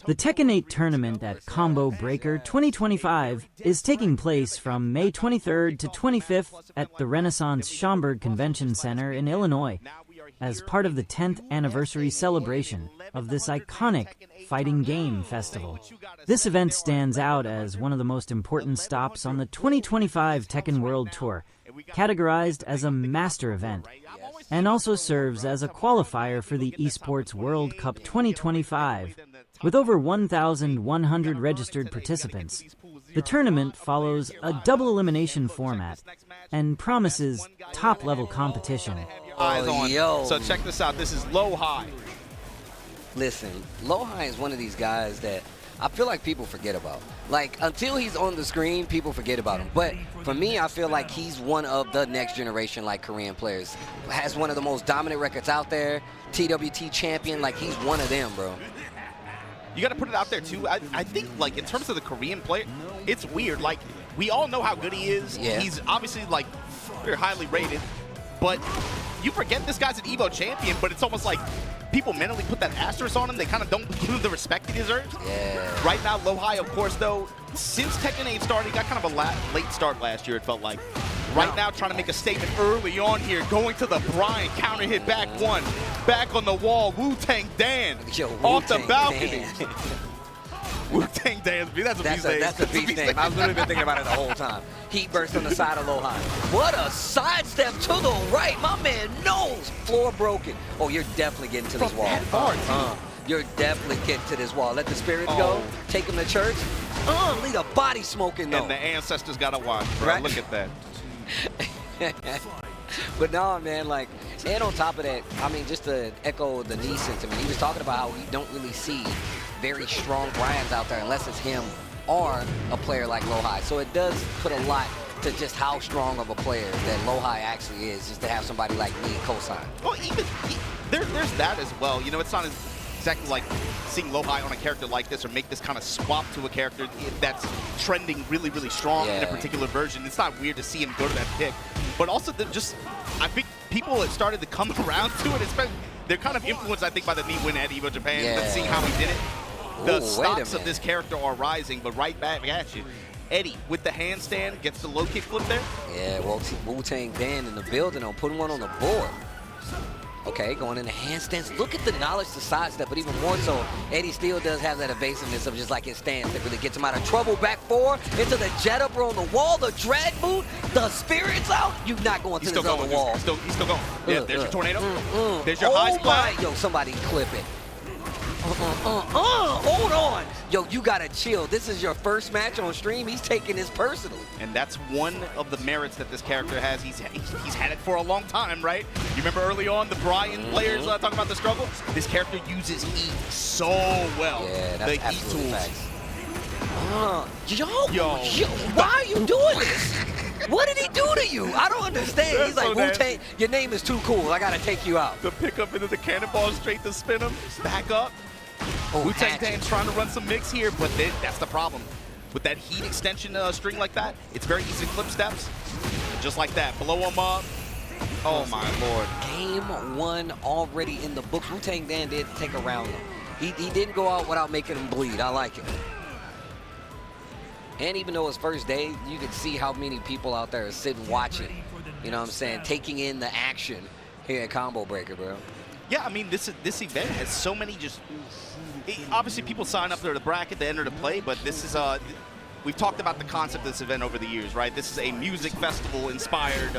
The Tekken 8 tournament at Combo Breaker 2025 is taking place from May 23rd to 25th at the Renaissance Schaumburg Convention Center in Illinois as part of the 10th anniversary celebration of this iconic fighting game festival. This event stands out as one of the most important stops on the 2025 Tekken World Tour, categorized as a master event, and also serves as a qualifier for the Esports World Cup 2025. With over 1,100 registered participants, the tournament follows a double elimination format and promises top-level competition. So check this out. This is LowHigh. Listen, LowHigh is one of these guys that I feel like people forget about. Like, until he's on the screen, people forget about him. But for me, I feel like he's one of the next generation, like, Korean players. Has one of the most dominant records out there. TWT champion, like, he's one of them, bro. You got to put it out there, too. I think, like, in terms of the Korean player, it's weird. Like, we all know how good he is. Yeah. He's obviously, like, very highly rated. But you forget this guy's an EVO champion, but it's almost like people mentally put that asterisk on him. They kind of don't give him the respect he deserves. Yeah. Right now, LowHigh, of course, though, since Tekken 8 started, he got kind of a late start last year, it felt like. Right now, trying to make a statement early on here, going to the Bryan, counter hit back one, back on the wall, Wu-Tang Dan, off the balcony. Wu-Tang Dan, that's a beast name. That's a beast name. I've literally been thinking about it the whole time. Heat burst on the side of LowHigh. What a sidestep to the right. My man knows. Floor broken. Oh, you're definitely getting to this wall. You're definitely getting to this wall. Let the spirits go. Take him to church. Leave a body smoking, though. And the ancestors got to watch, bro. Right? Look at that. But no, man, like, and on top of that, I mean, just to echo the knee sentiment, he was talking about how we don't really see very strong Bryans out there unless it's him or a player like LowHigh. So it does put a lot to just how strong of a player that LowHigh actually is, just to have somebody like me co-sign. Well, even there's that as well. You know, it's not exactly like seeing LowHigh on a character like this or make this kind of swap to a character that's trending really, really strong in a particular version. It's not weird to see him go to that pick. But also, I think people have started to come around to it. They're kind of influenced, I think, by the neat win at EVO Japan, but seeing how he did it. The stocks of this character are rising, but right back at you. Eddy with the handstand gets the low kick flip there. Yeah, well, Wu-Tang Dan in the building on putting one on the board. Okay, going into handstands. Look at the knowledge to sidestep, but even more so, Eddy still does have that evasiveness of just like his stance that really gets him out of trouble. Back four into the jet upper on the wall, the drag boot, the spirits out. You're not going to this other wall. He's still going. Yeah, there's your tornado. There's your high splat. Yo, somebody clip it. Hold on. Yo, you gotta chill. This is your first match on stream. He's taking this personally. And that's one of the merits that this character has. He's had it for a long time, right? You remember early on the Bryan players talking about the struggle? This character uses heat so well. Yeah, that's the absolutely heat facts. Yo, why are you doing this? What did he do to you? I don't understand. He's like, Wu-Tang, your name is too cool. I gotta take you out. The pick up into the cannonball straight to spin him. Back up. Wu-Tang Tang's trying to run some mix here, but that's the problem. With that heat extension string like that, it's very easy to clip steps. Just like that, blow him up. Oh my lord. Game one already in the books. Wu-Tang Dan did take a round. He didn't go out without making him bleed. I like it. And even though it's first day, you can see how many people out there are sitting watching. You know what I'm saying? Taking in the action here at Combo Breaker, bro. Yeah, I mean, this event has so many obviously, people sign up for the bracket, they enter to play, but this is we've talked about the concept of this event over the years, right? This is a music festival-inspired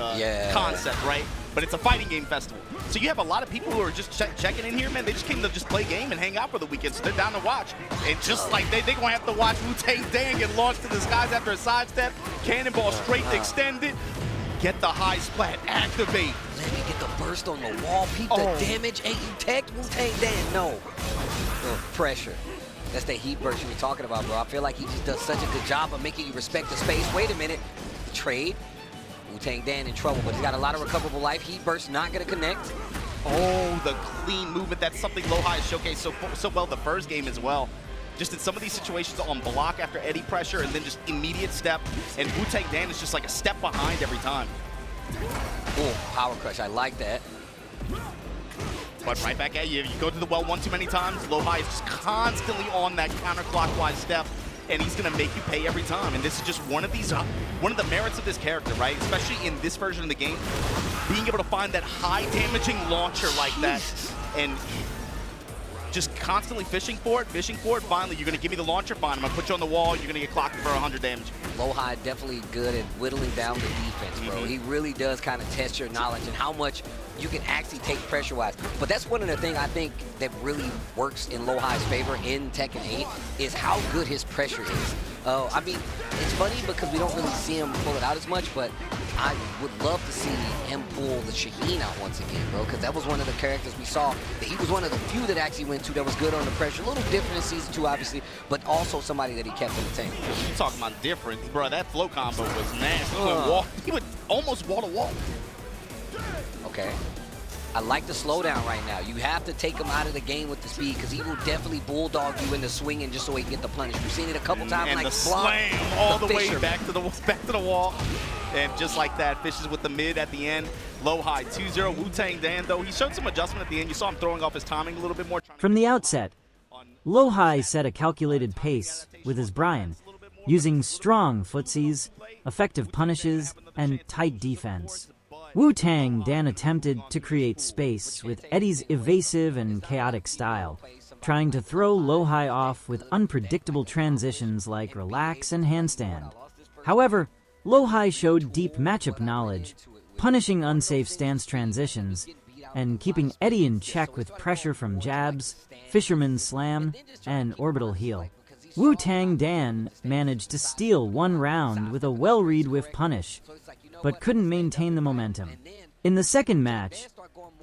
concept, right? But it's a fighting game festival. So you have a lot of people who are just checking in here, man. They just came to just play game and hang out for the weekend, so they're down to watch. And just like they're going to have to watch Wu-Tang Dan get launched to the skies after a sidestep, cannonball straight to extend it, get the high splat, activate. Let me get the burst on the wall, peep the damage, ain't you tech? Wu-Tang Dan, no. Pressure. That's the heat burst you were talking about, bro. I feel like he just does such a good job of making you respect the space. Wait a minute. The trade. Wu-Tang Dan in trouble, but he's got a lot of recoverable life. Heat burst not going to connect. Oh, the clean movement. That's something LowHigh showcased so well the first game as well. Just in some of these situations on block after Eddy pressure and then just immediate step. And Wu-Tang Dan is just like a step behind every time. Oh, power crush. I like that. But right back at you. You go to the well one too many times. LowHigh is just constantly on that counterclockwise step, and he's going to make you pay every time. And this is just one of the merits of this character, right? Especially in this version of the game, being able to find that high damaging launcher like that, and just constantly fishing for it. Finally, you're going to give me the launcher. Fine, I'm going to put you on the wall. You're going to get clocked for 100 damage. LowHigh definitely good at whittling down the defense, bro. He really does kind of test your knowledge and how much you can actually take pressure-wise. But that's one of the things I think that really works in LowHigh's favor in Tekken 8 is how good his pressure is. I mean, it's funny because we don't really see him pull it out as much, but I would love to see him pull the Shaheen out once again, bro, because that was one of the characters we saw that he was one of the few that actually went to that was good on the pressure. A little different in Season 2, obviously, but also somebody that he kept in the tank. You talking about different, bro? That flow combo was nasty. He would almost wall to wall. Okay. I like the slowdown right now. You have to take him out of the game with the speed because he will definitely bulldog you into swinging just so he can get the punish. We've seen it a couple times. And like the slam all the way back to the wall. And just like that, fishes with the mid at the end. LowHigh 2-0. Wu-Tang Dan, though, he showed some adjustment at the end. You saw him throwing off his timing a little bit more. From the outset, LowHigh set a calculated pace with his Bryan, using strong footsies, effective punishes, and tight defense. Wu-Tang Dan attempted to create space with Eddy's evasive and chaotic style, trying to throw LowHigh off with unpredictable transitions like relax and handstand. However, LowHigh showed deep matchup knowledge, punishing unsafe stance transitions, and keeping Eddy in check with pressure from jabs, fisherman slam, and orbital heel. Wu-Tang Dan managed to steal one round with a well-read whiff punish, but couldn't maintain the momentum. In the second match,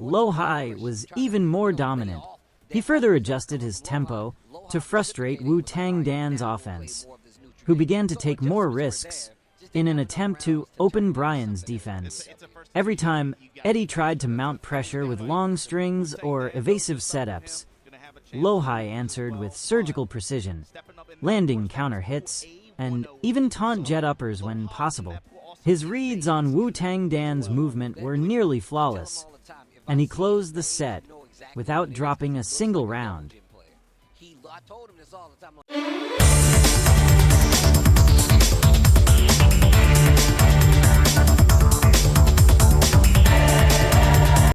LowHigh was even more dominant. He further adjusted his tempo to frustrate Wu-Tang Dan's offense, who began to take more risks in an attempt to open Bryan's defense. Every time Eddy tried to mount pressure with long strings or evasive setups, LowHigh answered with surgical precision, landing counter hits, and even taunt jet uppers when possible. His reads on Wu-Tang Dan's movement were nearly flawless, and he closed the set without dropping a single round. I told him this all the time.